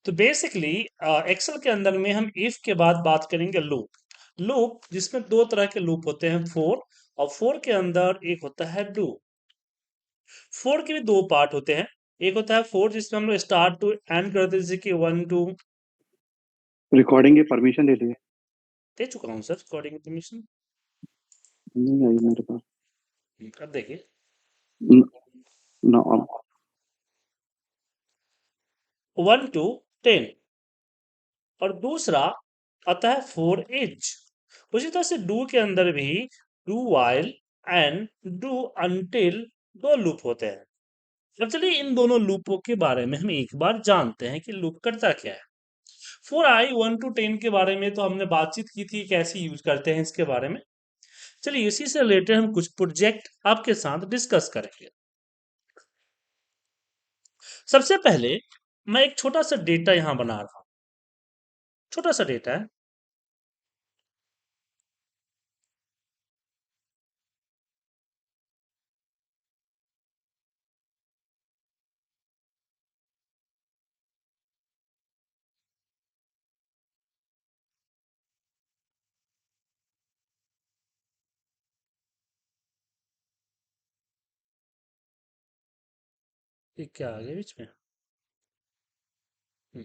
तो basically Excel के अंदर में हम इफ के बाद बात करेंगे लूप। लूप जिसमें दो तरह के लूप होते हैं, फोर, और फोर के अंदर एक होता है डू। फोर के भी दो पार्ट होते हैं। एक होता है फोर जिसमें हम लोग स्टार्ट टू एंड करते हैं, जैसे कि वन टू। रिकॉर्डिंग की परमिशन दे दी है। दे चुका हूँ सर रिकॉर्डिंग इन्फॉर्मेशन। नहीं आई मेरे पास। अब देखिए, न- ना अब। वन टू 10, और दूसरा आता है फोर एज। उसी तरह से डू के अंदर भी do while and do until दो लूप होते हैं। अब चलिए इन दोनों लूपों के बारे में हम एक बार जानते हैं कि लूप करता क्या है। फोर आई 1 to 10 के बारे में तो हमने बातचीत की थी, कैसे यूज करते हैं इसके बारे में। चलिए इसी से रिलेटेड हम कुछ प्रोजेक्ट आपके साथ डिस्कस करेंगे। सबसे पहले मैं एक छोटा सा डेटा यहां बना रहा हूं। छोटा सा डेटा है। ये क्या आ गया बीच में? हम्म।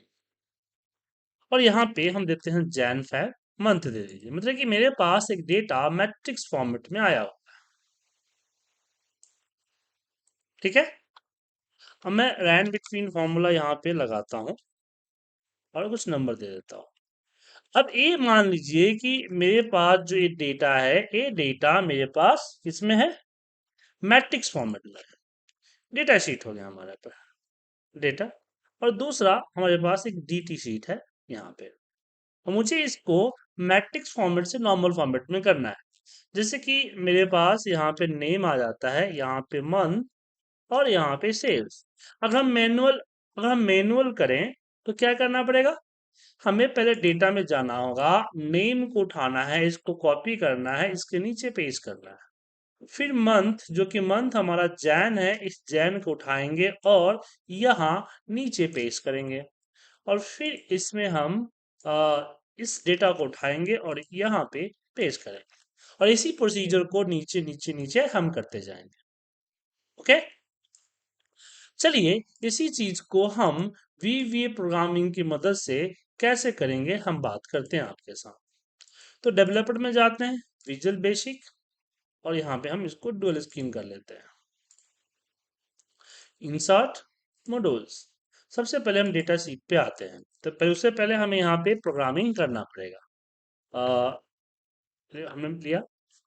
और यहाँ पे हम देते हैं जैन फेब मंथ दे दीजिए, मतलब कि मेरे पास एक डेटा मैट्रिक्स फॉर्मेट में आया हो। ठीक है। अब मैं रैंड बिटवीन फॉर्मूला यहाँ पे लगाता हूँ और कुछ नंबर दे देता हूँ। अब ये मान लीजिए कि मेरे पास जो ये डेटा है, ये डेटा मेरे पास किसमें है? मैट्रिक्स फॉर्मेट में है। डेटा शीट हो गया हमारे पास डेटा। और दूसरा हमारे पास एक डीटी शीट है यहाँ पे। और मुझे इसको मैट्रिक्स फॉर्मेट से नॉर्मल फॉर्मेट में करना है। जैसे कि मेरे पास यहाँ पे नेम आ जाता है, यहाँ पे मंथ, और यहाँ पे सेल्स। अगर हम मैनुअल करें तो क्या करना पड़ेगा? हमें पहले डेटा में जाना होगा, नेम को उठाना है, इसको कॉपी करना है, इसके नीचे पेस्ट करना है। फिर मंथ, जो कि मंथ हमारा जैन है, इस जैन को उठाएंगे और यहाँ नीचे पेस्ट करेंगे। और फिर इसमें हम इस डेटा को उठाएंगे और यहाँ पे पेस्ट करेंगे। और इसी प्रोसीजर को नीचे नीचे नीचे हम करते जाएंगे। ओके। चलिए इसी चीज को हम वीवीए प्रोग्रामिंग की मदद से कैसे करेंगे हम बात करते हैं आपके साथ। तो डेवलपर में जाते हैं, विजुअल बेसिक, और यहाँ पे हम इसको डुअल स्क्रीन कर लेते हैं। Insert modules. सबसे पहले हम डेटा शीट पे आते हैं, तो पहले उससे पहले हमें यहाँ पे प्रोग्रामिंग करना पड़ेगा। हमने लिया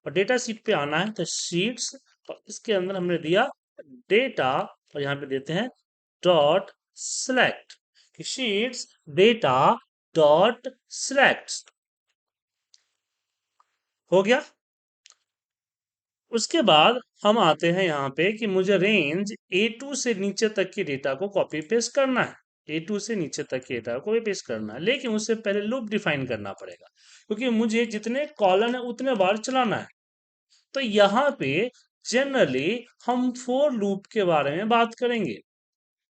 और डेटा शीट पे आना है, तो शीट्स, और इसके अंदर हमने दिया डेटा, और यहाँ पे देते हैं डॉट सिलेक्ट, कि शीट्स डेटा डॉट सिलेक्ट। हो गया। उसके बाद हम आते हैं यहाँ पे कि मुझे रेंज A2 से नीचे तक के डेटा को कॉपी पेस्ट करना है। A2 से नीचे तक के डेटा को कॉपी पेस्ट करना है, लेकिन उससे पहले लूप डिफाइन करना पड़ेगा, क्योंकि मुझे जितने कॉलम है उतने बार चलाना है। तो यहाँ पे जनरली हम फोर लूप के बारे में बात करेंगे।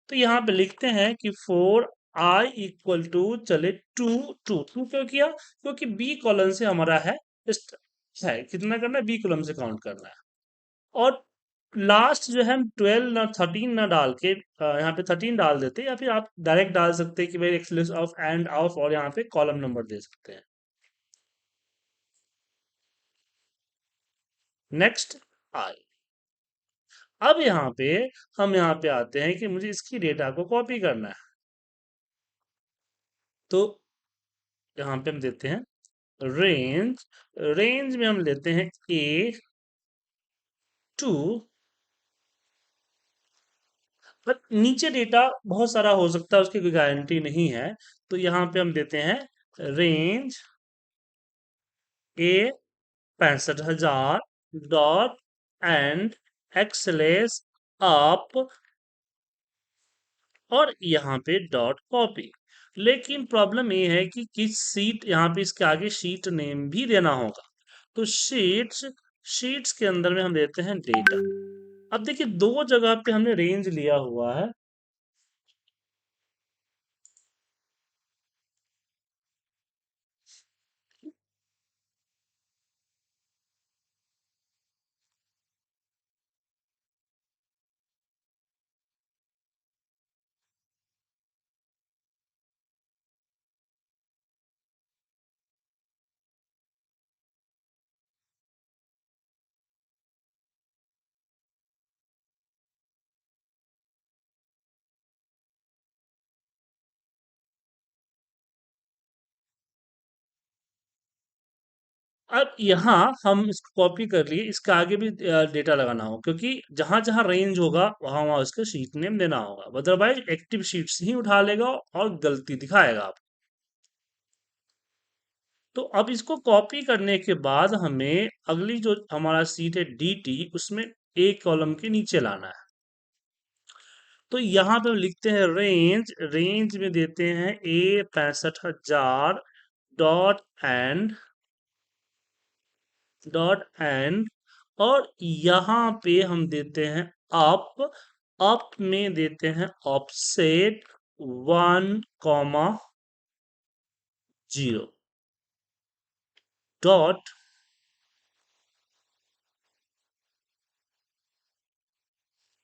तो यहाँ पे लिखते हैं कि फोर आई इक्वल टू, चले टू। टू टू क्यों किया? क्योंकि बी कॉलम से हमारा है, है कितना करना है, बी कॉलम से काउंट करना है। और लास्ट जो है हम 12 ना 13 ना डाल के यहाँ पे 13 डाल देते हैं, या फिर आप डायरेक्ट डाल सकते हैं कि भाई एक्सलेस ऑफ एंड ऑफ, और यहाँ पे कॉलम नंबर दे सकते हैं। Next I. अब यहाँ पे हम यहाँ पे आते हैं कि मुझे इसकी डेटा को कॉपी करना है। तो यहाँ पे हम देते हैं रेंज। रेंज में हम लेते हैं A2। पर नीचे डेटा बहुत सारा हो सकता है, उसकी कोई गारंटी नहीं है। तो यहाँ पे हम देते हैं range A 65,000 dot end XLS आप, और यहाँ पे डॉट कॉपी। लेकिन प्रॉब्लम ये है कि किस सीट, यहाँ पे इसके आगे शीट नेम भी देना होगा। तो शीट्स, शीट्स के अंदर में हम देते हैं डेटा। अब देखिए दो जगह पे हमने रेंज लिया हुआ है। अब यहाँ हम इसको कॉपी कर लिए, इसके आगे भी डेटा लगाना होगा, क्योंकि जहां जहां रेंज होगा वहां वहां उसका शीट नेम देना होगा, अदरवाइज एक्टिव शीट से ही उठा लेगा और गलती दिखाएगा आप। तो अब इसको कॉपी करने के बाद हमें अगली जो हमारा सीट है dt, उसमें एक कॉलम के नीचे लाना है। तो यहाँ पे हम लिखते हैं रेंज, रेंज में देते हैं ए 65,000 डॉट एंड, डॉट एंड, और यहाँ पे हम देते हैं अप, अप में देते हैं ऑफसेट 1,0 डॉट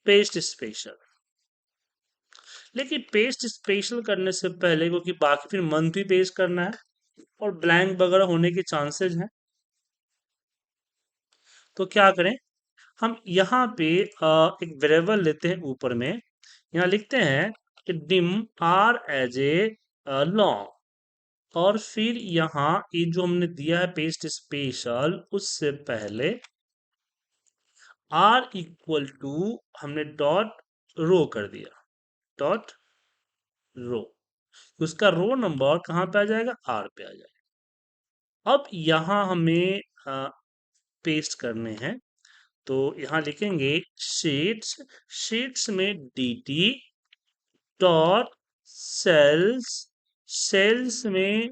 पेस्ट स्पेशल। लेकिन पेस्ट स्पेशल करने से पहले, क्योंकि बाकी फिर मंथ भी पेस्ट करना है और ब्लैंक वगैरह होने के चांसेस हैं, तो क्या करें, हम यहाँ पे एक वेरिएबल लेते हैं ऊपर में, यहाँ लिखते हैं कि dim R as a long, और फिर यहाँ ये जो हमने दिया है पेस्ट स्पेशल, उससे पहले आर इक्वल टू हमने डॉट रो कर दिया, डॉट रो, उसका रो नंबर कहाँ पे आ जाएगा, आर पे आ जाएगा। अब यहाँ हमें पेस्ट करने हैं, तो यहाँ लिखेंगे शीट्स, शीट्स में dt डॉट सेल्स, सेल्स में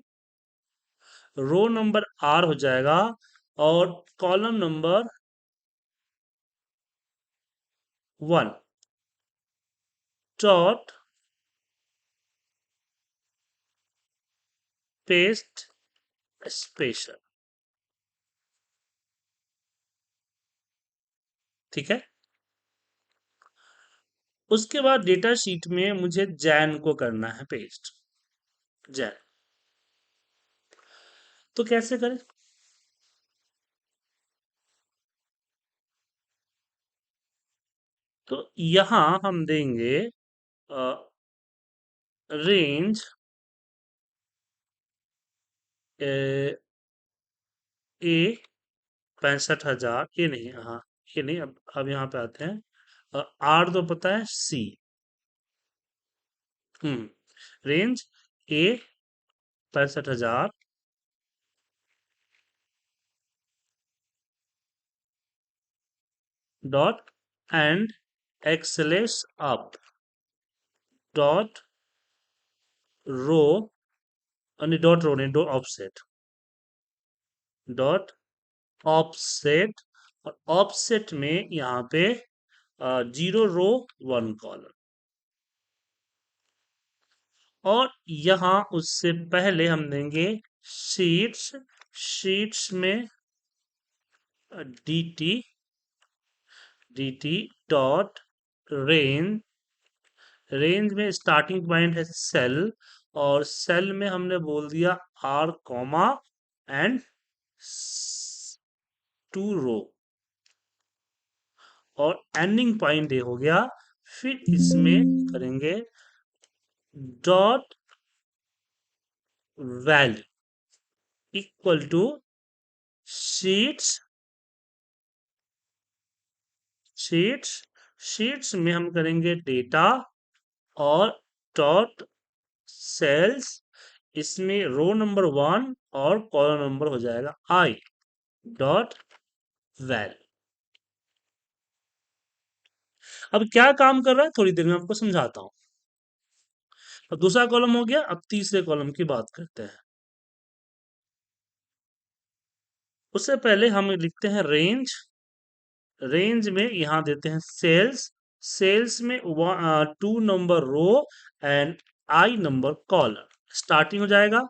रो नंबर आर हो जाएगा और column number 1 dot paste special. ठीक है, उसके बाद डेटा शीट में मुझे जैन को करना है पेस्ट, जैन। तो कैसे करें, तो यहां हम देंगे रेंज ए 65,000, ये नहीं, हाँ ये नहीं, अब यहाँ पे आते हैं, आर तो पता है, C, range A 65,000 dot end excels up dot row, dot row नहीं, डॉट ऑफसेट, डॉट ऑफसेट, और ऑफसेट में यहाँ पे 0 रो 1 कॉलम, और यहाँ उससे पहले हम देंगे शीट्स, शीट्स में dt, dt dot range, range में स्टार्टिंग पॉइंट है सेल, और सेल में हमने बोल दिया आर कॉमा एंड 2 रो, और एंडिंग पॉइंट ये हो गया। फिर इसमें करेंगे dot value equal to sheets, sheets, sheets में हम करेंगे डेटा और डॉट सेल्स, इसमें रो नंबर 1 और कॉलम नंबर हो जाएगा आई, डॉट वैल। अब क्या काम कर रहा है, थोड़ी देर में आपको समझाता हूं। अब दूसरा कॉलम हो गया, अब तीसरे कॉलम की बात करते हैं। उससे पहले हम लिखते हैं रेंज, रेंज में यहां देते हैं सेल्स, सेल्स में 2 number row and I number column, starting हो जाएगा।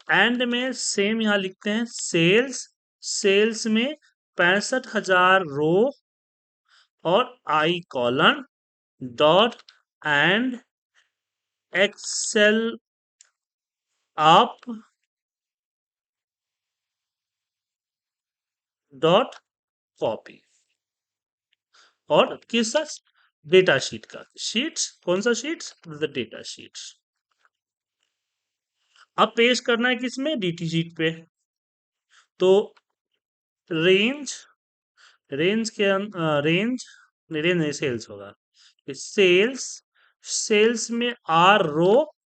एंड में सेम यहां लिखते हैं सेल्स, सेल्स में 65,000 रो और I colon, dot end excel up dot copy, और किसका, डेटा शीट का, शीट्स कौन सा शीट्स, द डेटा शीट्स। अब पेस्ट करना है किसमें, डीटी शीट पे। तो रेंज रेंज के रेंज नहीं सेल्स होगा। सेल्स सेल्स में R row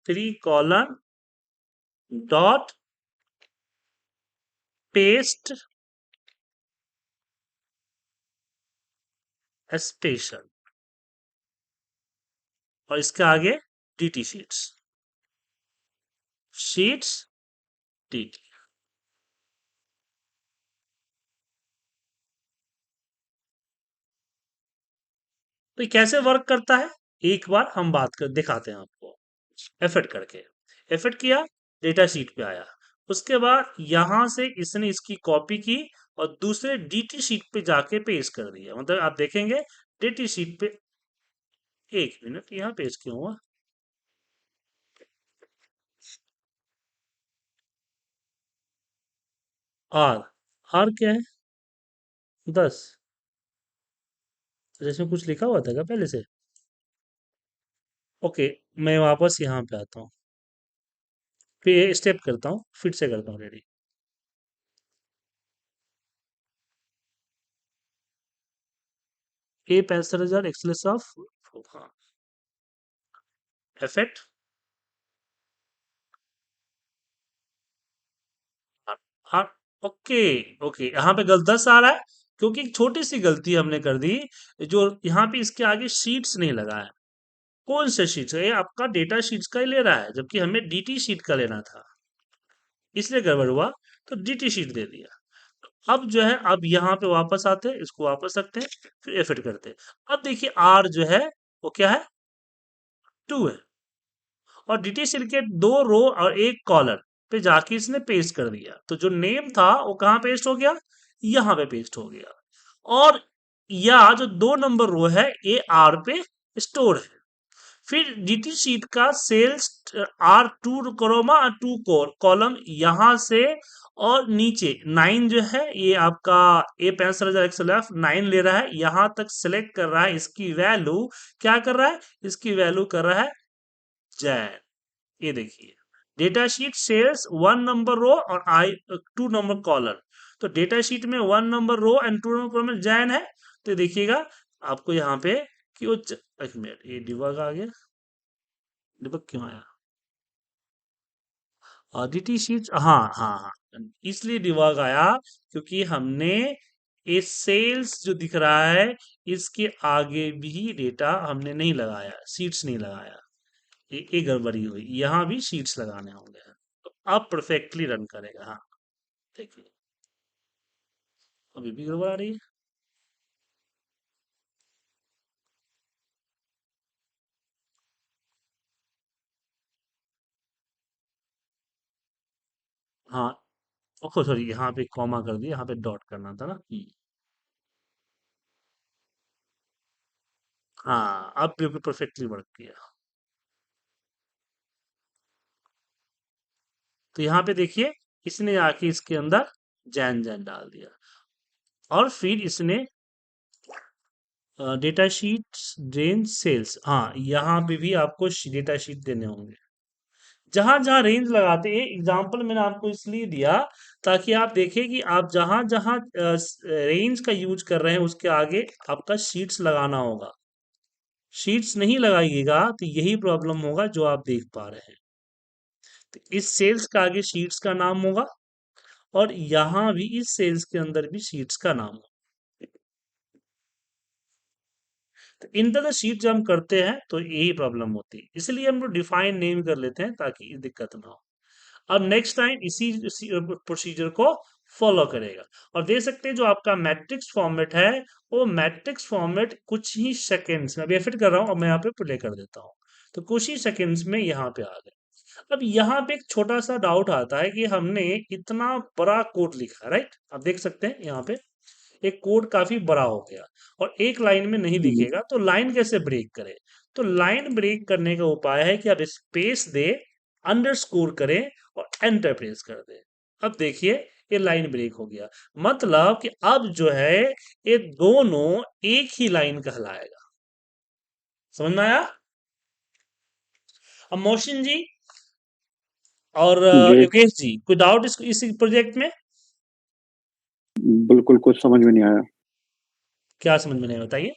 3 colon dot paste special और इसके आगे डीटी शीट्स शीट्स डीटी। तो ये कैसे वर्क करता है एक बार हम बात कर दिखाते हैं आपको एफर्ट करके। एफर्ट किया, डेटा शीट पे आया, उसके बाद यहां से इसने इसकी कॉपी की और दूसरे डीटी शीट पे जाके पेस्ट कर दिया। मतलब आप देखेंगे डीटी शीट पे, एक मिनट यहाँ पेस्ट क्यों हुआ, आर आर क्या है 10, जैसे कुछ लिखा हुआ था क्या पहले से? ओके, मैं वापस यहाँ पे आता हूँ, फिर ये स्टेप करता हूँ, फिर से करता हूँ रेडी। ए 65,000 एक्सलेस ऑफ, हाँ, इफेक्ट, हाँ, ओके ओके, यहाँ पे गलत 10 आ रहा है क्योंकि एक छोटी सी गलती हमने कर दी, जो यहाँ पे इसके आगे शीट्स नहीं लगा है। कौन से शीट्स है? ये आपका डेटा शीट्स का ही ले रहा है, जबकि हमें डीटी शीट का लेना था, इसलिए गड़बड़ हुआ। तो डीटी शीट दे दिया। अब जो है, अब यहाँ पे वापस आते हैं, इसको वापस रखते हैं, फिर एफिट करते हैं। अब देखिए आर जो है वो क्या है, 2 है, और डीटी शीट के 2 रो और 1 कॉलम पे जाके इसने पेस्ट कर दिया। तो जो नेम था वो कहाँ पेस्ट हो गया, यहाँ पे पेस्ट हो गया। और या जो 2 नंबर रो है ये आर पे स्टोर है। फिर डीटी शीट का सेल्स आर 2 कॉलम यहां से, और नीचे 9 जो है ये आपका ए 65,100 9 ले रहा है, यहां तक सिलेक्ट कर रहा है। इसकी वैल्यू क्या कर रहा है, इसकी वैल्यू कर रहा है जैन। ये देखिए data sheet cells 1 number row और आई 2 नंबर कॉलम। तो डेटा शीट में 1 number row and 2 number column Jain है। तो देखिएगा आपको यहाँ पे कि वो एक मिनट, ये डिबग आ गया, डिबग क्यों आया, ऑडिटी शीट, हाँ हाँ हाँ, इसलिए डिबग आया क्योंकि हमने ये सेल्स जो दिख रहा है इसके आगे भी डेटा हमने नहीं लगाया, सीट्स नहीं लगाया। ये गड़बड़ी हुई, यहाँ भी सीट्स लगाने होंगे। तो अब परफेक्टली रन करेगा। हाँ देखिए, अभी भी गड़बड़ आ रही है। हाँ, ओह सॉरी, यहाँ पे कॉमा कर दिया, यहाँ पे डॉट करना था ना। हाँ, अब बिल्कुल परफेक्टली वर्क किया। तो यहाँ पे देखिए इसने आके इसके अंदर जैन जैन डाल दिया, और फिर इसने डेटा शीट रेंज सेल्स, हाँ यहाँ पे भी आपको डेटा शीट देने होंगे। जहां जहां रेंज लगाते हैं, एग्जांपल मैंने आपको इसलिए दिया ताकि आप देखें कि आप जहां जहां रेंज का यूज कर रहे हैं उसके आगे आपका शीट्स लगाना होगा। शीट्स नहीं लगाइएगा तो यही प्रॉब्लम होगा जो आप देख पा रहे हैं। तो इस सेल्स का आगे शीट्स का नाम होगा, और यहाँ भी इस सेल्स के अंदर भी शीट्स का नाम होगा। तो इन तरह शीट जब हम करते हैं तो यही प्रॉब्लम होती है, इसलिए हम लोग डिफाइन नेम कर लेते हैं ताकि दिक्कत ना हो। अब नेक्स्ट टाइम इसी प्रोसीजर को फॉलो करेगा। और देख सकते हैं जो आपका मैट्रिक्स फॉर्मेट है, वो मैट्रिक्स फॉर्मेट कुछ ही सेकंड्स में, अभी फिट कर रहा हूँ और मैं यहाँ पे प्ले कर देता हूँ, तो कुछ ही सेकंड्स में यहाँ पे आ गए। अब यहाँ पे एक छोटा सा डाउट आता है कि हमने इतना बड़ा कोड लिखा, राइट? आप देख सकते हैं यहाँ पे एक कोड काफी बड़ा हो गया और एक लाइन में नहीं दिखेगा, तो लाइन कैसे ब्रेक करें? तो लाइन ब्रेक करने का उपाय है कि आप स्पेस दे, अंडरस्कोर करें और एंटर प्रेस कर दें। अब देखिए ये लाइन ब्रेक हो गया, मतलब कि अब जो है ये दोनों एक ही लाइन कहलाएगा। समझ में आया? अब मोहसिन जी और जी योगेश जी, कोई डाउट इस प्रोजेक्ट में? बिल्कुल कुछ समझ में नहीं आया। क्या समझ में नहीं आया बताइए।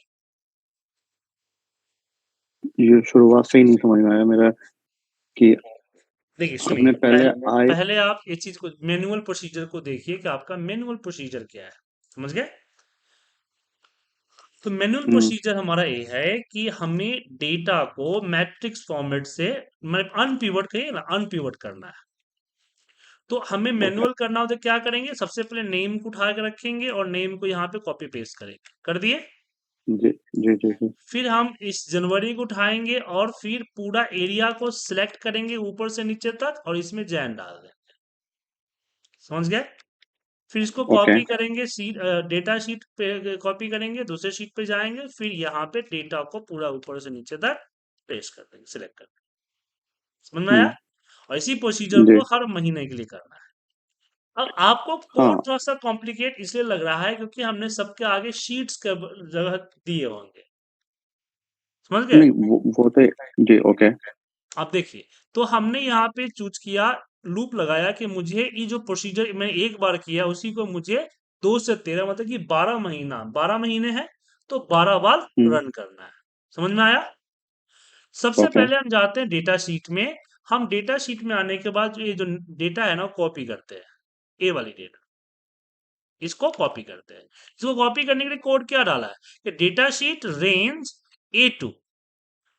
ये शुरुआत से ही नहीं समझ में आया मेरा कि देखिए आपने सुनिए, पहले आए। पहले आप इस चीज को, मैनुअल प्रोसीजर को देखिए कि आपका मैनुअल प्रोसीजर क्या है। समझ गए? तो मैनुअल हम्म, प्रोसीजर हमारा ये है कि हमें डेटा को मैट्रिक्स फॉर्मेट से, मतलब अनपिवट कहिए ना, अनपिवट करना है। तो हमें ओके। मैनुअल करना हो तो क्या करेंगे, सबसे पहले नेम को उठा के रखेंगे और नेम को यहाँ पे कॉपी पेस्ट करेंगे, कर दिए। जी जी जी जी। फिर हम इस जनवरी को उठाएंगे और फिर पूरा एरिया को सिलेक्ट करेंगे ऊपर से नीचे तक और इसमें जैन डाल देंगे। समझ गए? फिर इसको ओके। कॉपी करेंगे शीट, डेटा शीट पे कॉपी करेंगे, दूसरे शीट पे जाएंगे, फिर यहाँ पे डेटा को पूरा ऊपर से नीचे तक पेस्ट कर देंगे, सिलेक्ट कर देंगे। समझ में आया? हम्म। और इसी प्रोसीजर जी। को हर महीने के लिए करना है। अब आपको कोड हाँ। थोड़ा सा कॉम्प्लिकेट इसलिए लग रहा है क्योंकि हमने सबके आगे शीट्स का जगह दिए होंगे। समझ गए? नहीं वो तो जी ओके। आप देखिए, तो हमने यहाँ पे चूज किया, लूप लगाया कि मुझे ये जो प्रोसीजर मैंने एक बार किया उसी को मुझे 2 से 13, मतलब कि 12 महीना, 12 महीने हैं तो 12 बार हम्म। रन करना है। समझ में आया? सबसे ओके। पहले हम जाते हैं डेटा शीट में। हम डेटा शीट में आने के बाद जो ये जो डेटा है ना कॉपी करते हैं, ए वाली डेटा, इसको कॉपी करते हैं। इसको कॉपी करने के लिए कोड क्या डाला है कि डेटा शीट रेंज A2।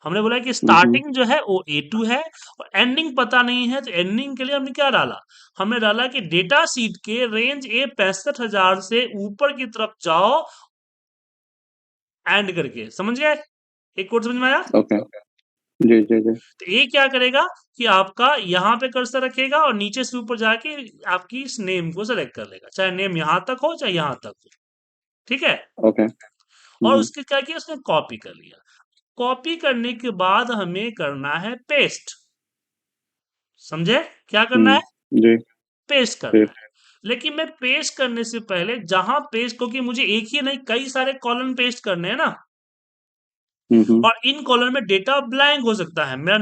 हमने बोला कि हम्म। स्टार्टिंग जो है वो A2 है और एंडिंग पता नहीं है, तो एंडिंग के लिए हमने क्या डाला, हमने डाला कि डेटा सीट के रेंज ए 65,000 से ऊपर की तरफ जाओ एंड करके। समझ गए? एक कोड समझ में आया? ओके। जी जी जी। तो ये क्या करेगा कि आपका यहाँ पे कर्सर रखेगा और नीचे से ऊपर जाके आपकी इस नेम को सेलेक्ट कर लेगा, चाहे नेम यहाँ तक हो चाहे यहाँ तक हो। ठीक है? ओके। और उसके क्या किया, उसने कॉपी कर लिया। कॉपी करने के बाद हमें करना है पेस्ट। समझे? क्या करना है? जी। पेस्ट करना फिर। है। लेकिन मैं पेस्ट करने से पहले जहां पेस्ट, क्योंकि मुझे एक ही नहीं कई सारे कॉलम पेस्ट करने हैं ना, हम्म। और इन कॉलम में डेटा ब्लैंक हो सकता है। मेरा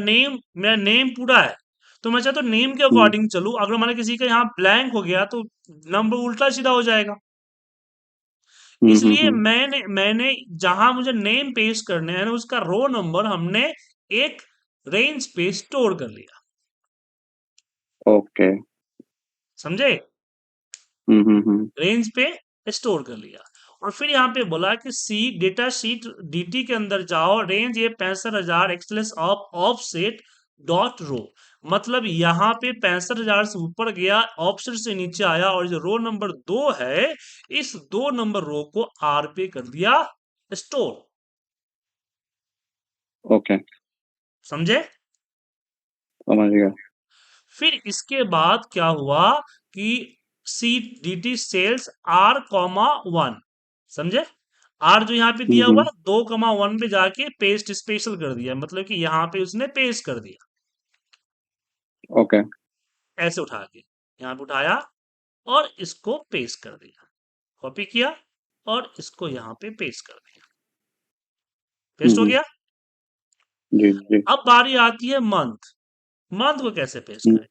नेम पूरा है, तो मैं चाहता हूँ नेम के हम्म अकॉर्डिंग चलूं। अगर मान लीजिए किसी का यहाँ ब्लैंक हो गया तो नंबर उल्टा सीधा हो जाएगा। इसलिए हम्म। मैंने मैंने जहां मुझे नेम पेस्ट करने हैं ना, उसका रो नंबर हमने एक रेंज पे स्टोर कर लिया। ओके। समझे? हम्म। रेंज पे स्टोर कर लिया। और फिर यहाँ पे बोला कि सी डेटा शीट डीटी के अंदर जाओ, रेंज ये 65,000 excels of offset dot row. मतलब यहाँ पे 65,000 से ऊपर गया, ऑफसेट से नीचे आया, और जो रो नंबर 2 है, इस 2 नंबर रो को आर पे कर दिया स्टोर। ओके। समझे? समझ गया। फिर इसके बाद क्या हुआ कि C D T cells R comma one. समझे? आर जो यहाँ पे दिया हुआ हम्म। है 2,1 पे जाके पेस्ट स्पेशल कर दिया, मतलब कि यहाँ पे उसने पेस्ट कर दिया। ओके। ऐसे उठा के यहाँ पे उठाया और इसको पेस्ट कर दिया, कॉपी किया और इसको यहाँ पे पेस्ट कर दिया। पेस्ट हो हम्म। गया। जी जी। अब बारी आती है मंथ। मंथ को कैसे पेस्ट हम्म करें?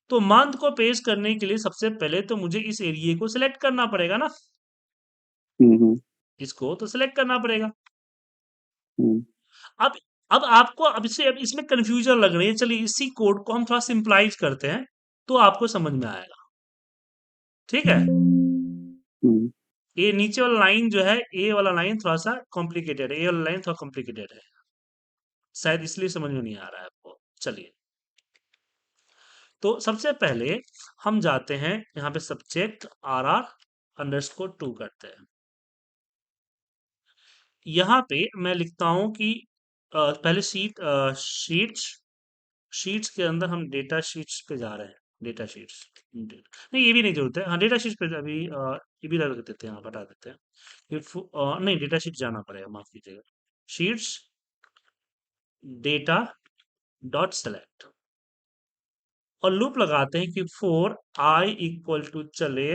तो मंथ को पेस्ट करने के लिए सबसे पहले तो मुझे इस एरिया को सिलेक्ट करना पड़ेगा ना। हम्म। इसको तो सिलेक्ट करना पड़ेगा। हम्म। अब अब आपको अब इसमें कंफ्यूजन लग रही है, चलिए इसी कोड को हम थोड़ा सिंपलाइज करते हैं तो आपको समझ में आएगा। ठीक है? हम्म। ये नीचे वाला लाइन जो है, ए वाला लाइन थोड़ा सा कॉम्प्लिकेटेड है, ए वाला लाइन थोड़ा कॉम्प्लिकेटेड है, शायद इसलिए समझ में नहीं आ रहा है आपको। चलिए, तो सबसे पहले हम जाते हैं यहाँ पे सब्जेक्ट आर आर अंडरस्कोर 2 करते हैं। यहाँ पे मैं लिखता हूँ कि पहले शीट्स, शीट्स के अंदर हम डेटा शीट्स पे जा रहे हैं। डेटा शीट्स नहीं, ये भी नहीं जरूरत है। हाँ, डेटा शीट्स पे अभी ये भी रख देते हैं, हाँ बता देते हैं। नहीं, डेटा शीट जाना पड़ेगा, माफ कीजिएगा। शीट्स डेटा डॉट सेलेक्ट और लूप लगाते हैं कि फोर आई इक्वल टू चले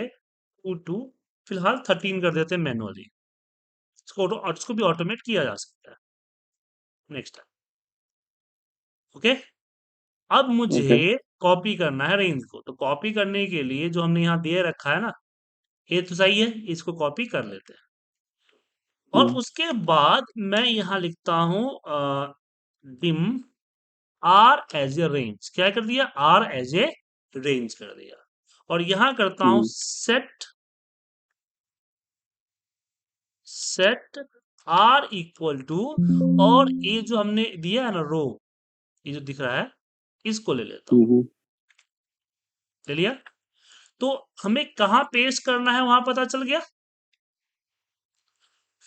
टू फिलहाल 13 कर देते हैं मैनुअली। इसको भी ऑटोमेट किया जा सकता है। नेक्स्ट। ओके। अब ओके। मुझे कॉपी करना है रेंज को, तो कॉपी करने के लिए जो हमने यहाँ दे रखा है ना, ये तो सही है, इसको कॉपी कर लेते हैं। और हम्म उसके बाद मैं यहां लिखता हूं dim R as a range. क्या कर दिया? आर एज ए रेंज कर दिया। और यहां करता हूं हम्म सेट आर इक्वल टू, और ये जो हमने दिया है ना रो, ये जो दिख रहा है, इसको ले लेता हूं। हम्म ले लिया। तो हमें कहां पेस्ट करना है वहां पता चल गया।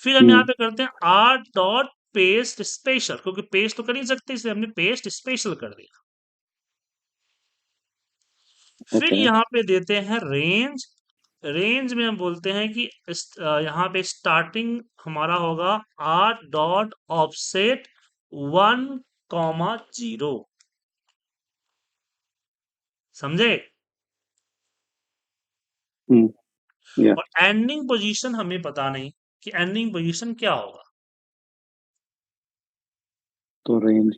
फिर हम यहाँ हम्म पे करते हैं आर डॉट पेस्ट स्पेशल, क्योंकि पेस्ट तो कर ही सकते, इसलिए हमने पेस्ट स्पेशल कर दिया। फिर ओके यहाँ पे देते हैं रेंज। रेंज में हम बोलते हैं कि यहाँ पे स्टार्टिंग हमारा होगा आर डॉट ऑफसेट 1,0। समझे? हम्म या और एंडिंग पोजीशन हमें पता नहीं कि एंडिंग पोजीशन क्या होगा। तो रेंज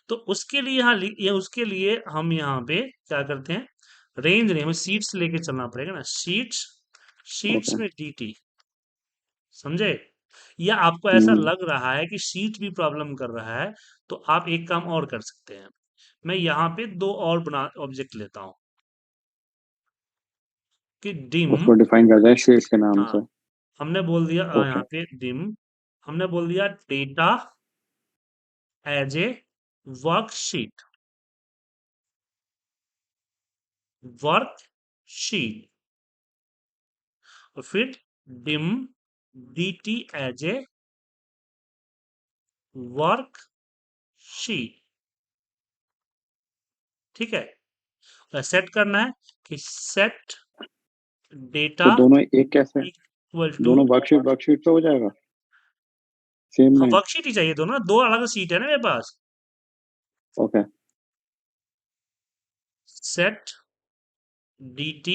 तो उसके लिए उसके लिए हम यहाँ पे क्या करते हैं, रेंज नहीं, हमें शीट्स लेके चलना पड़ेगा ना। शीट्स, शीट्स ओके में dt। समझे? या आपको ऐसा हम्म लग रहा है कि शीट भी प्रॉब्लम कर रहा है, तो आप एक काम और कर सकते हैं। मैं यहाँ पे दो और बना ऑब्जेक्ट लेता हूँ कि डिम। उसको डिफाइन कर जाए शीट के नाम हाँ, से हमने बोल दिया ओके यहाँ पे डिम, हमने बोल दिया data as a worksheet, worksheet. और फिर dim dt as a worksheet. ठीक है? सेट करना है कि सेट तो डेटा दोनों एक कैसे इक्वल टू। दोनों वर्कशीट पे हो जाएगा सेम हाँ, नहीं वर्कशीट ही चाहिए दोनों, दो अलग सीट है ना मेरे पास। Okay set dt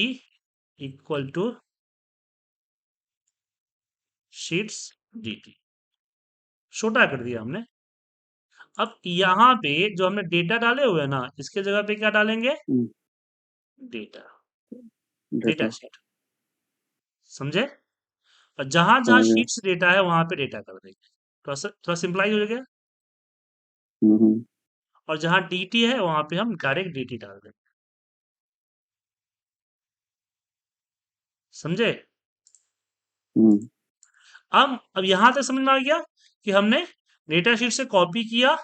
equal to sheets dt। छोटा कर दिया हमने। अब यहाँ पे जो हमने डेटा डाले हुए हैं ना, इसके जगह पे क्या डालेंगे? Data, data data sheet. समझे? और जहां जहां समझ गया शीट्स डेटा है वहां पे डेटा कर देंगे। थोड़ा सिंपलाइज हो गया। हम्म और जहां dt है वहां पे हम डायरेक्ट dt डाल देंगे। समझे? हम्म अब यहां तक समझ में आ गया कि हमने डेटा शीट से कॉपी किया,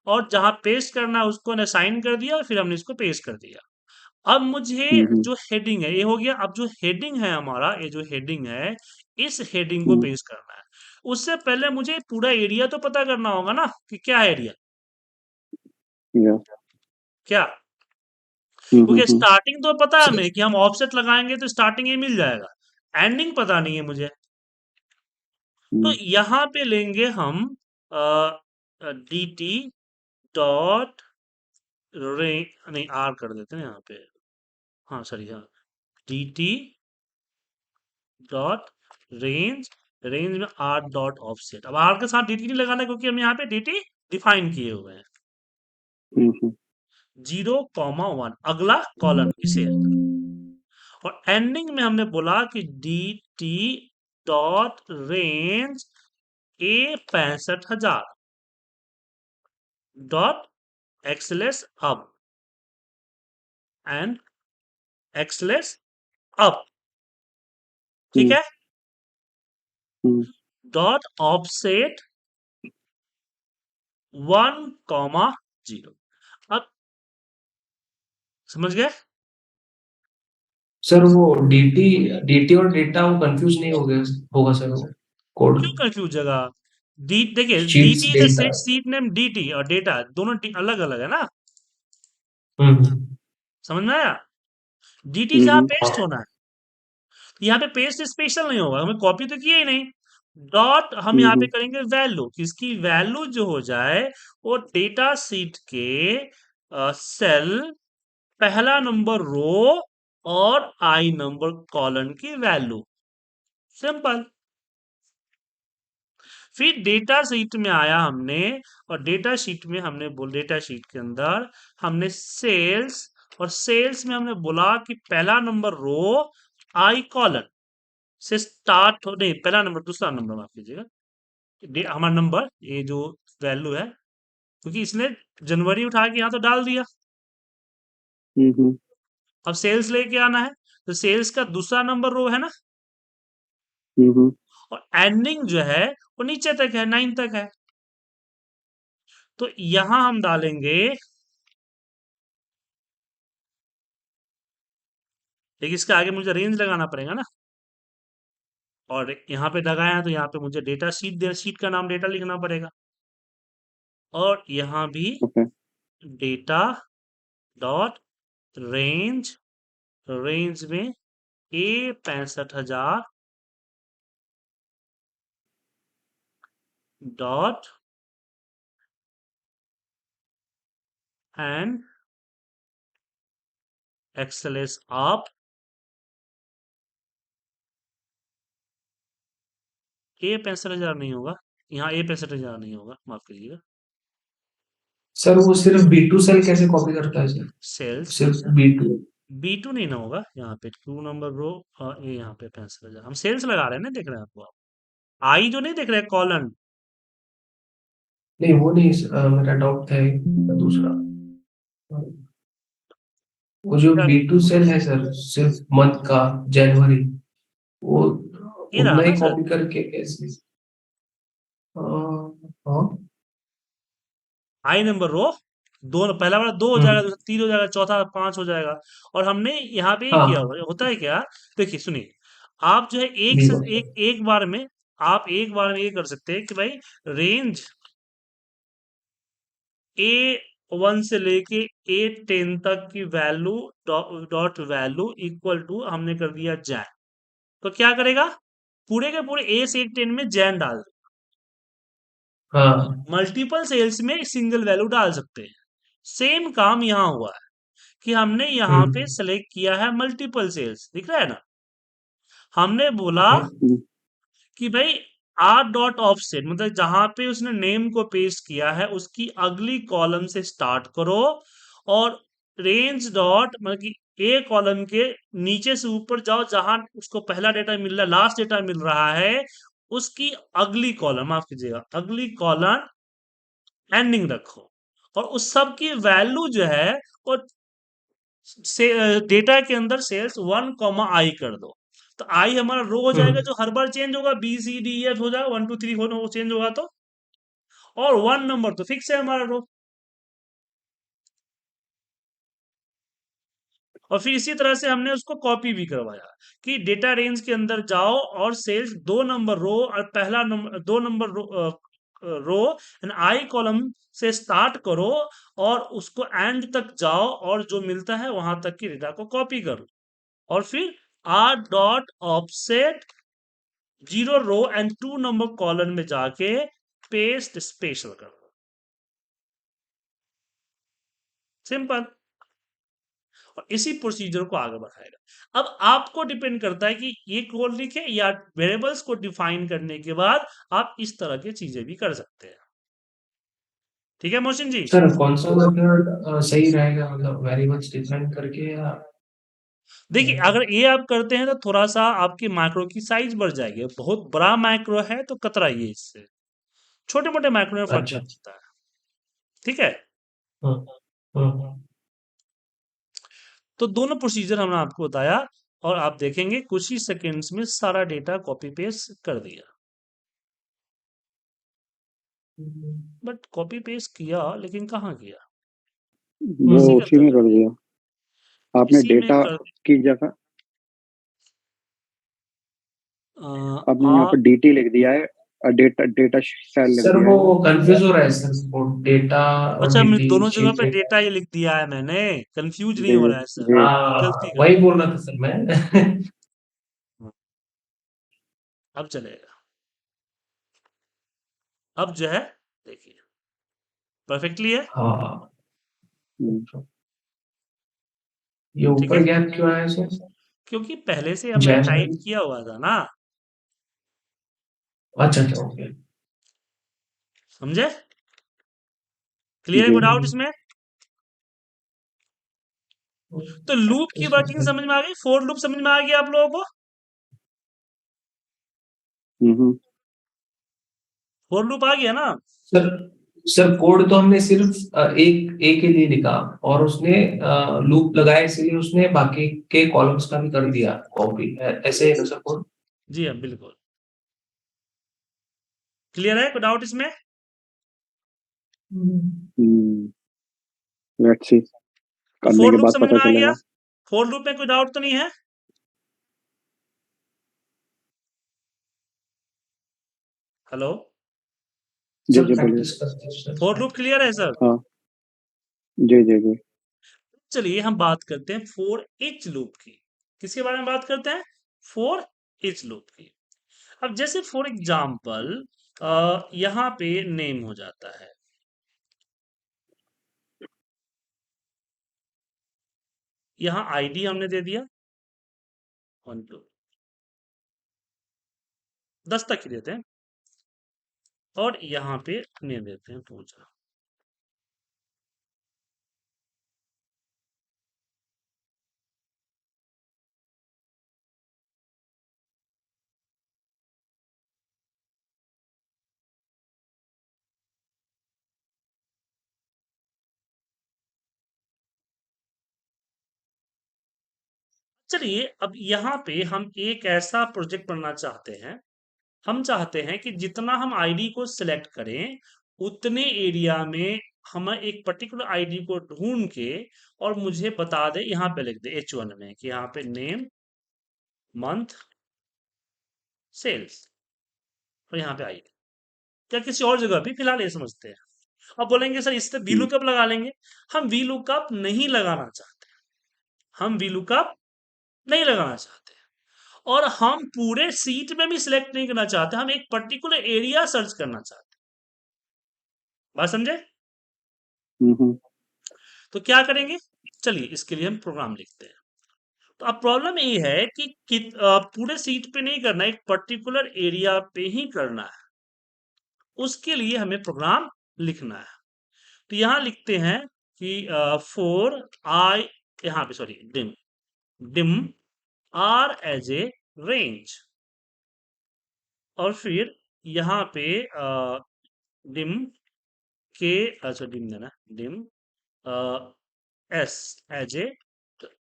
और जहां पेस्ट करना है उसको असाइन कर दिया, और फिर हमने इसको पेस्ट कर दिया। अब मुझे हम्म जो हेडिंग है ये हो गया। अब जो हेडिंग है हमारा, ये जो हेडिंग है, इस हेडिंग को हम्म पेस्ट करना है। उससे पहले मुझे पूरा एरिया तो पता करना होगा ना कि क्या है एरिया। या क्या? क्योंकि हम्म स्टार्टिंग तो पता है सर हमें कि हम ऑफसेट लगाएंगे तो स्टार्टिंग ये मिल जाएगा। एंडिंग पता नहीं है मुझे। तो हम्म यहां पे लेंगे हम डी टी डॉट रे, नहीं आर कर देते हैं यहाँ पे। हाँ सॉरी, हाँ, D T dot range, range में आर डॉट ऑफसेट। अब आर के साथ dt नहीं लगाना क्योंकि हम यहाँ पे dt डिफाइन किए हुए हैं। हम्म 0,1 अगला कॉलम इसे। और एंडिंग में हमने बोला कि dt dot range A 65,000 dot XLS अब एंड एक्सलेस अब। ठीक हम्म है? हम्म डॉट ऑफसेट 1,0। अब समझ गए? सर वो डीटी डीटी और डेटा वो कंफ्यूज नहीं हो गया होगा सर वो कोड क्यों कंफ्यूज जगह? डी देखिए, sheets dt is data set seat name dt, और डेटा दोनों अलग अलग है ना। हम्म समझ में आया? dt जहां पेस्ट हाँ होना है, यहाँ पे पेस्ट स्पेशल नहीं होगा, हमें कॉपी तो किया ही नहीं। डॉट हम यहाँ पे हम्म करेंगे वैल्यू, किसकी वैल्यू जो हो जाए वो डेटा सीट के सेल पहला नंबर रो और आई नंबर कॉलम की वैल्यू। सिंपल। फिर डेटा शीट में आया हमने, और डेटा शीट में हमने बोल डेटा शीट के अंदर हमने सेल्स, और सेल्स में हमने बोला कि पहला नंबर रो आई कॉलन से स्टार्ट हो, नहीं पहला नंबर, दूसरा नंबर माफ कीजिएगा, हमारा नंबर ये जो वैल्यू है, क्योंकि इसने जनवरी उठा के यहाँ तो डाल दिया, हम्म अब सेल्स लेके आना है, तो सेल्स का दूसरा नंबर रो है ना, हम्म और एंडिंग जो है वो नीचे तक है, 9 तक है, तो यहां हम डालेंगे, लेकिन इसके आगे मुझे रेंज लगाना पड़ेगा ना, और यहाँ पे लगाया है तो यहाँ पे मुझे डेटा शीट, शीट का नाम डेटा लिखना पड़ेगा, और यहाँ भी okay data dot range, range में ए 65,000 डॉट एंड एक्सएलएस आप ए 65,000 नहीं होगा, यहाँ ए 65,000 नहीं होगा, माफ करिएगा, सर वो सिर्फ B2 सेल कैसे कॉपी करता है सर? सेल्स सिर्फ B2। B2 नहीं ना होगा, यहाँ पे 2 नंबर रो, ये यहाँ पे 65,000, हम सेल्स लगा रहे हैं ना, देख रहे हैं आपको, आप आई जो नहीं देख रहे कॉलन, नहीं वो नहीं मेरा डाउट था एक दूसरा। वो जो B2 सेल है सर सिर्फ मंथ का, जनवरी, वो ये रहा उतना ना ही सर, कॉपी करके कैसे? हाँ। आई नंबर रो, दो, पहला वाला 2 हो जाएगा, दूसरा 3 हो जाएगा, चौथा 5 हो जाएगा, और हमने यहाँ पे ये किया हाँ हुआ होता है क्या, देखिए सुनिए, आप जो है एक बी से वन एक, एक बार में, आप एक बार में ये कर सकते हैं कि भाई रेंज A1 से लेके A10 तक की वैल्यू, डॉट वैल्यू इक्वल टू हमने कर दिया जैन, तो क्या करेगा, पूरे के पूरे A से A10 में जैन डाल दो, हाँ। मल्टीपल सेल्स में सिंगल वैल्यू डाल सकते हैं, सेम काम यहाँ हुआ है कि हमने यहाँ पे हम्म। सेलेक्ट किया है मल्टीपल सेल्स, दिख रहा है ना, हमने बोला ओके। कि भाई आर डॉट ऑफसेट, मतलब जहां पे उसने नेम को पेस्ट किया है उसकी अगली कॉलम से स्टार्ट करो, और रेंज डॉट मतलब कि ए कॉलम के नीचे से ऊपर जाओ, जहां उसको पहला डेटा मिल रहा है, लास्ट डेटा मिल रहा है, उसकी अगली कॉलम, माफ कीजिएगा, अगली कॉलम एंडिंग रखो, और उस सब की वैल्यू जो है वो से डेटा के अंदर सेल्स 1 आई कर दो, तो आई हमारा रो हो जाएगा हम्म। जो हर बार चेंज होगा, B C D E F हो जाएगा, 1 2 3 हो चेंज होगा तो, और 1 नंबर तो फिक्स है हमारा रो, और फिर इसी तरह से हमने उसको कॉपी भी करवाया कि डेटा रेंज के अंदर जाओ और सेल्स 2 नंबर रो और पहला number 2 number row and I column से स्टार्ट करो, और उसको एंड तक जाओ और जो मिलता है वहां तक की डेटा को कॉपी करो, और फिर R dot offset 0 row and 2 number column में जाके पेस्ट स्पेशल कर दो, सिंपल, और इसी प्रोसीजर को आगे बढ़ाएगा। अब आपको डिपेंड करता है कि ये कोड लिखे या वेरिएबल्स को डिफाइन करने के बाद आप इस तरह की चीजें भी कर सकते हैं, ठीक है मोहसिन जी। सर कौन सा मेथड सही रहेगा, मतलब वेरिएबल्स डिफाइन करके या? देखिए अगर ये आप करते हैं तो थोड़ा सा आपकी मैक्रो की साइज बढ़ जाएगी, बहुत बड़ा मैक्रो है तो कतराइए इससे, छोटे मोटे मैक्रो में फर्क नहीं अच्छा। पड़ता है, ठीक है। हाँ हाँ। तो दोनों प्रोसीजर हमने आपको बताया, और आप देखेंगे कुछ ही सेकंड्स में सारा डेटा कॉपी पेस्ट कर दिया, बट कॉपी पेस्ट किया लेकिन कहाँ किया, वो इसी के उसी अंदर में कर कर दिया, दिया आपने, इसी में डेटा कर की जगह आ, आपने यहाँ आ, पर DT लिख दिया है, डेटा डेटा सेल लिख सर दिया वो है। कंफ्यूज हो रहा है सर, वो डेटा और अच्छा मैं डीटी दोनों जगह पे चेंज है। डेटा ये लिख दिया है मैंने, कंफ्यूज नहीं जी हो रहा है सर, जी गलती कर वही दी, बोल रहा था सर मैं। हाँ, अब चलेगा, अब जो है देखिए परफेक्टली है, हाँ। हम्म, ये ठीक है, ऊपर गैप क्यों आया सर? क्योंकि पहले से हमने टाइप जनवरी। किया हुआ था ना, अच्छा अच्छा ओके। समझे, क्लियर है, जी कोई डाउट इसमें, तो लूप की वर्किंग समझ में आ गई, फोर लूप समझ में आ गया आप लोगों को? हम्म फोर लूप आ गया ना? सर सर कोड तो हमने सिर्फ एक ए के लिए लिखा, और उसने लूप लगाया, इसीलिए उसने बाकी के कॉलम्स का भी कर दिया कॉपी, ऐसे है ना सर कोड? जी हाँ, बिल्कुल क्लियर है, कोई डाउट इसमें? लेट्स सी, तो करने फोर के लूप बाद समझ पता में आ गया? चलेगा। फोर लूप में कोई डाउट तो नहीं है? हेलो, जी सर जी बोलिए। प्रैक्टिस करते हैं सर। फोर लूप क्लियर है सर? हाँ जी जी जी। चलिए हम बात करते हैं फोर इच लूप की। किसके बारे में बात करते हैं? फोर इच लूप की। अब जैसे फॉर एग्जाम्पल यहाँ पे नेम हो जाता है, यहाँ आईडी हमने दे दिया 1 2 10 तक ही देते हैं, और यहाँ पे नेम देते हैं पूजा। चलिए अब यहाँ पे हम एक ऐसा प्रोजेक्ट बनना चाहते हैं, हम चाहते हैं कि जितना हम आईडी को सिलेक्ट करें उतने एरिया में हम एक पर्टिकुलर आईडी को ढूंढ के और मुझे बता दे, यहाँ पे लिख दे H1 में कि यहाँ पे नेम मंथ सेल्स, और यहाँ पे आईडी, या किसी और जगह भी फिलहाल ये समझते हैं। अब बोलेंगे सर इस पे वी हम्म लुकअप लगा लेंगे। हम वी लुकअप नहीं लगाना चाहते, हम वी लुकअप नहीं लगाना चाहते, और हम पूरे सीट में भी सिलेक्ट नहीं करना चाहते, हम एक पर्टिकुलर एरिया सर्च करना चाहते हैं। बात समझे? हम्म तो क्या करेंगे? चलिए इसके लिए हम प्रोग्राम लिखते हैं। तो अब प्रॉब्लम ये है कि पूरे सीट पे नहीं करना, एक पर्टिकुलर एरिया पे ही करना है। उसके लिए हमें प्रोग्राम लिखना है। तो यहां लिखते हैं कि फोर आई, यहाँ पे sorry dim, dim R as a range, और फिर यहाँ पे डिम के, अच्छा डिम देना, dim S as a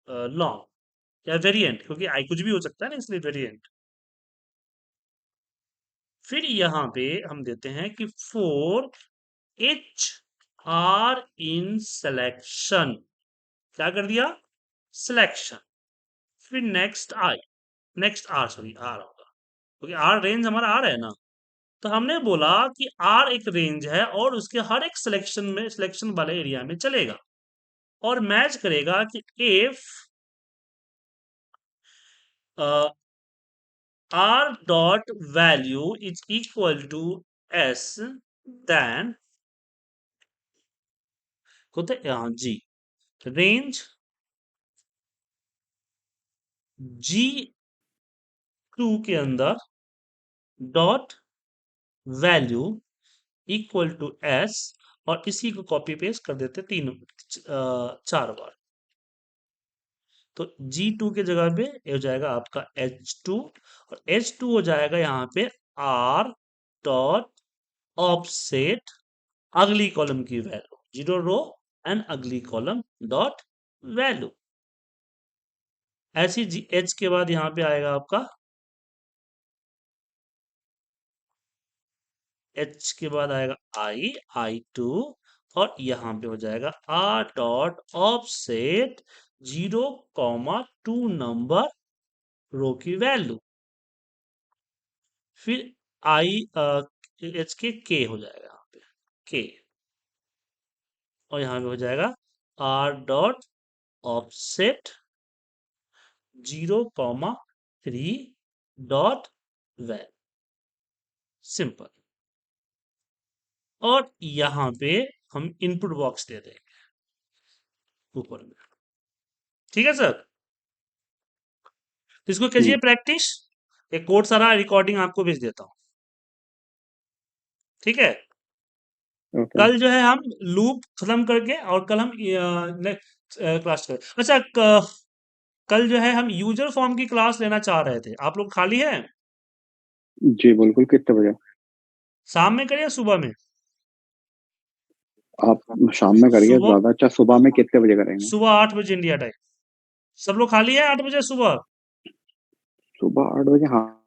long या वेरिएंट, क्योंकि आई कुछ भी हो सकता है ना, इसलिए वेरिएंट। फिर यहाँ पे हम देते हैं कि for each R in selection, क्या कर दिया? सिलेक्शन। फिर next I, next R, sorry R होगा क्योंकि आर रेंज हमारा आर है ना। तो हमने बोला कि आर एक रेंज है और उसके हर एक सिलेक्शन में, सिलेक्शन वाले एरिया में चलेगा और मैच करेगा कि if R dot value is equal to S, then होता है जी रेंज जी टू के अंदर dot value equal to S, और इसी को कॉपी पेस्ट कर देते तीन 4 बार। तो G2 के जगह पे ये हो जाएगा आपका H2, और H2 हो जाएगा यहाँ पे R डॉट ऑफसेट अगली कॉलम की वैल्यू, जीरो रो एंड अगली कॉलम डॉट वैल्यू। ऐसी H के बाद यहाँ पे आएगा आपका, H के बाद आएगा I2, और यहाँ पे हो जाएगा R डॉट ऑफसेट 0,2 नंबर रो की वैल्यू। फिर एच के हो जाएगा यहाँ पे के, और यहाँ पे हो जाएगा R dot offset 0,3 dot val, simple. और यहाँ पे हम इनपुट बॉक्स दे देंगे ऊपर में। ठीक है सर, तो इसको कीजिए प्रैक्टिस, एक कोड सारा रिकॉर्डिंग आपको भेज देता हूँ। ठीक है, ओके कल जो है हम लूप खत्म करके, और कल हम क्लास करें। अच्छा, कल जो है हम यूजर फॉर्म की क्लास लेना चाह रहे थे, आप लोग खाली हैं? जी बिल्कुल, कितने बजे? शाम में करें या सुबह में? आप शाम में करिए सुबह ज्यादा अच्छा। सुबह में कितने बजे करेंगे? सुबह 8 बजे इंडिया टाइम। सब लोग खाली है 8 बजे सुबह? सुबह 8 बजे, हाँ